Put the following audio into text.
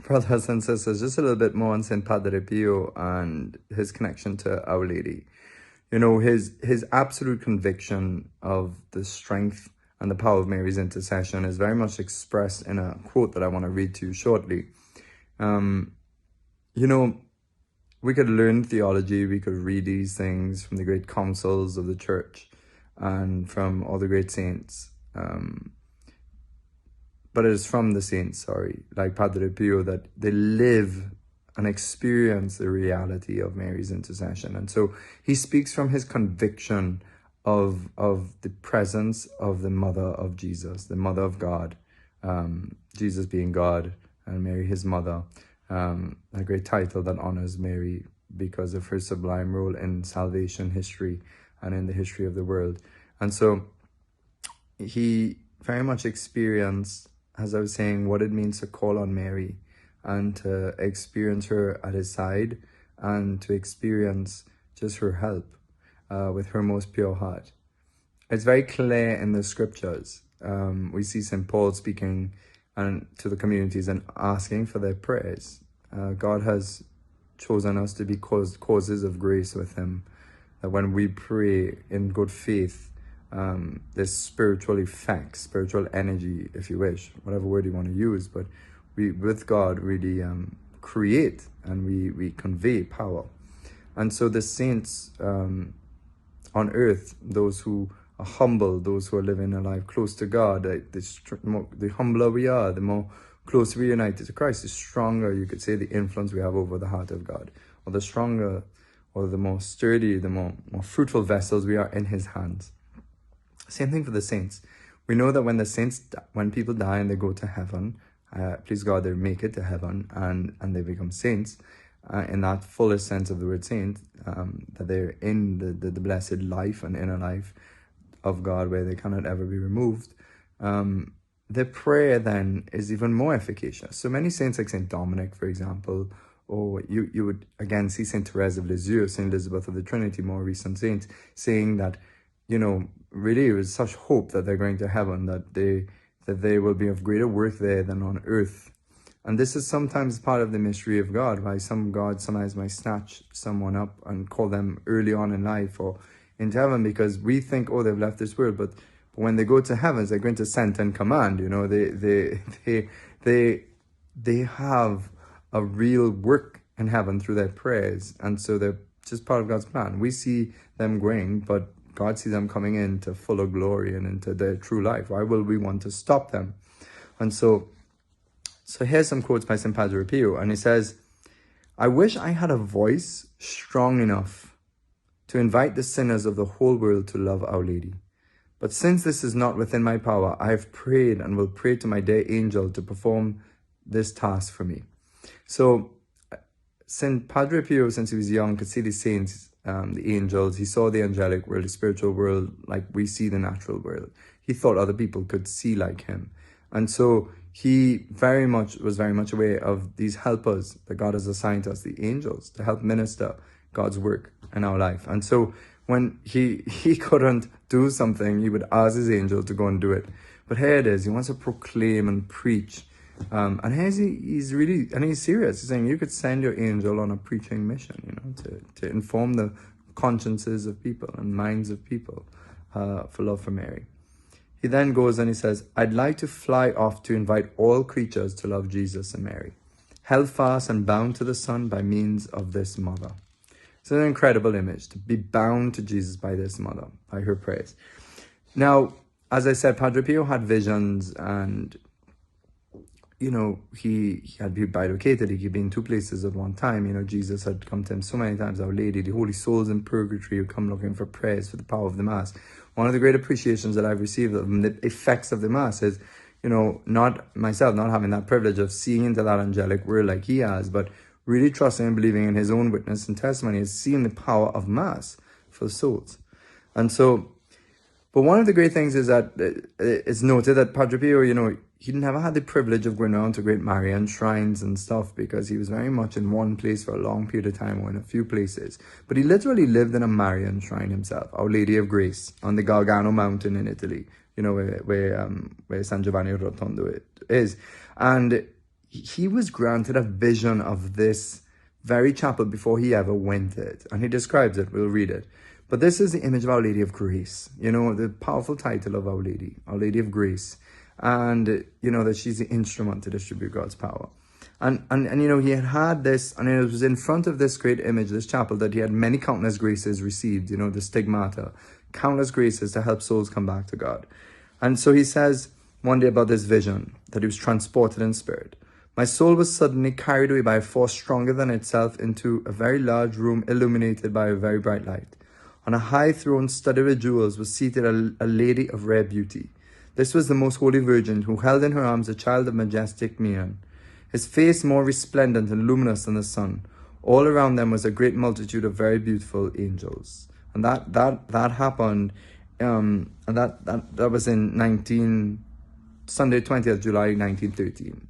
Brothers and sisters, just a little bit more on St. Padre Pio and his connection to Our Lady. You know, his absolute conviction of the strength and the power of Mary's intercession is very much expressed in a quote that I want to read to you shortly. You know, we could learn theology, we could read these things from the great councils of the church and from all the great saints. But it is from the saints, like Padre Pio, that they live and experience the reality of Mary's intercession. And so he speaks from his conviction of the presence of the mother of Jesus, the mother of God, Jesus being God and Mary his mother, a great title that honors Mary because of her sublime role in salvation history and in the history of the world. And so he very much experienced, as I was saying, what it means to call on Mary and to experience her at his side and to experience just her help with her most pure heart. It's very clear in the scriptures. We see St. Paul speaking to the communities and asking for their prayers. God has chosen us to be causes of grace with him, that when we pray in good faith, this spiritual effect, spiritual energy, if you wish, whatever word you want to use, but we, with God, really create and we convey power. And so the saints on earth, those who are humble, those who are living a life close to God, the humbler we are, the more close we are united to Christ, the stronger, you could say, the influence we have over the heart of God, or the stronger, or the more sturdy, the more fruitful vessels we are in his hands. Same thing for the saints. We know that when people die and they go to heaven, please God, they make it to heaven and they become saints in that fullest sense of the word saint, that they're in the blessed life and inner life of God where they cannot ever be removed. Their prayer then is even more efficacious. So many saints like St. Dominic, for example, or you would again see St. Therese of Lisieux, St. Elizabeth of the Trinity, more recent saints, saying that, you know, really it was such hope that they're going to heaven, that they will be of greater worth there than on earth. And this is sometimes part of the mystery of God, why some God sometimes might snatch someone up and call them early on in life or into heaven, because we think, oh, they've left this world, but when they go to heavens, they're going to send and command. You know, they have a real work in heaven through their prayers, and so they're just part of God's plan. We see them going, but God sees them coming into fuller glory and into their true life. Why will we want to stop them? And so here's some quotes by St. Padre Pio, and he says, "I wish I had a voice strong enough to invite the sinners of the whole world to love Our Lady. But since this is not within my power, I have prayed and will pray to my dear angel to perform this task for me." So St. Padre Pio, since he was young, could see the saints, the angels. He saw the angelic world, the spiritual world, like we see the natural world. He thought other people could see like him. And so he was very much aware of these helpers that God has assigned us, the angels, to help minister God's work in our life. And so when he couldn't do something, he would ask his angel to go and do it. But here it is, he wants to proclaim and preach. And he's really, and he's serious. He's saying you could send your angel on a preaching mission, you know, to inform the consciences of people and minds of people for love for Mary. He then goes and he says, "I'd like to fly off to invite all creatures to love Jesus and Mary, held fast and bound to the Son by means of this mother." It's an incredible image, to be bound to Jesus by this mother, by her prayers. Now, as I said, Padre Pio had visions, and you know, he had been bilocated. He could be in two places at one time. You know, Jesus had come to him so many times. Our Lady, the holy souls in purgatory who come looking for prayers for the power of the Mass. One of the great appreciations that I've received of the effects of the Mass is, you know, not myself, not having that privilege of seeing into that angelic world like he has, but really trusting and believing in his own witness and testimony, is seeing the power of Mass for souls. And so, but one of the great things is that it's noted that Padre Pio, you know, he never had the privilege of going around to great Marian shrines and stuff, because he was very much in one place for a long period of time, or in a few places. But he literally lived in a Marian shrine himself, Our Lady of Grace, on the Gargano mountain in Italy, you know, where San Giovanni Rotondo is. And he was granted a vision of this very chapel before he ever went it. And he describes it. We'll read it. But this is the image of Our Lady of Grace. You know, the powerful title of Our Lady of Grace. And, you know, that she's the instrument to distribute God's power. And you know, he had this, and it was in front of this great image, this chapel, that he had many countless graces received, you know, the stigmata, countless graces to help souls come back to God. And so he says one day about this vision, that he was transported in spirit. My soul was suddenly carried away by a force stronger than itself into a very large room illuminated by a very bright light. On a high throne studded with jewels was seated a lady of rare beauty. This was the most holy Virgin, who held in her arms a child of majestic mien, his face more resplendent and luminous than the sun. All around them was a great multitude of very beautiful angels. And that happened, and that was in Sunday 20th July 1913.